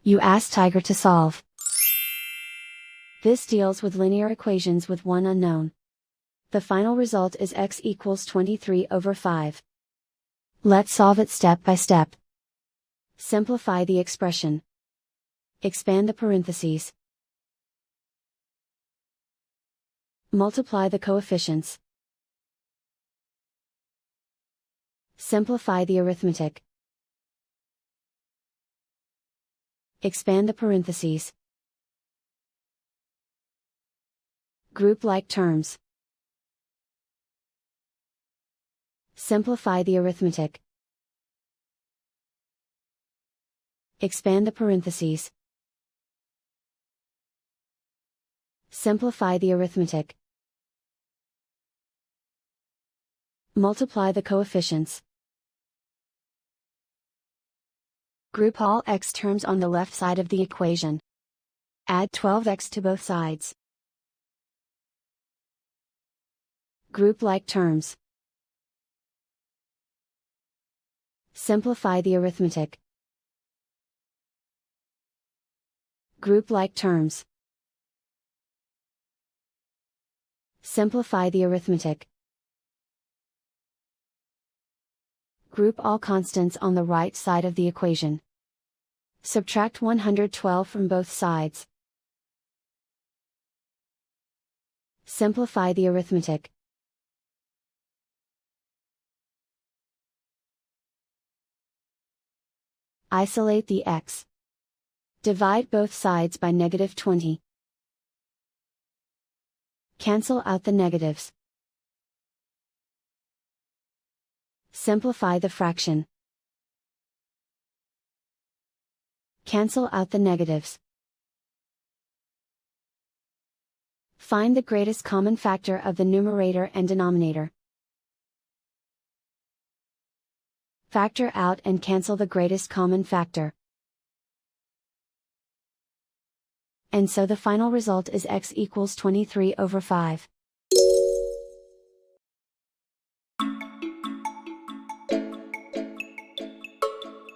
You ask Tiger to solve. This deals with linear equations with one unknown. The final result is x equals 23/5. Let's solve it step by step. Simplify the expression. Expand the parentheses. Multiply the coefficients. Simplify the arithmetic. Expand the parentheses. Group like terms. Simplify the arithmetic. Expand the parentheses. Simplify the arithmetic. Multiply the coefficients. Group all x terms on the left side of the equation. Add 12x to both sides. Group like terms. Simplify the arithmetic. Group like terms. Simplify the arithmetic. Group all constants on the right side of the equation. Subtract 112 from both sides. Simplify the arithmetic. Isolate the x. Divide both sides by -20. Cancel out the negatives. Simplify the fraction. Cancel out the negatives. Find the greatest common factor of the numerator and denominator. Factor out and cancel the greatest common factor. And so the final result is x equals 23/5.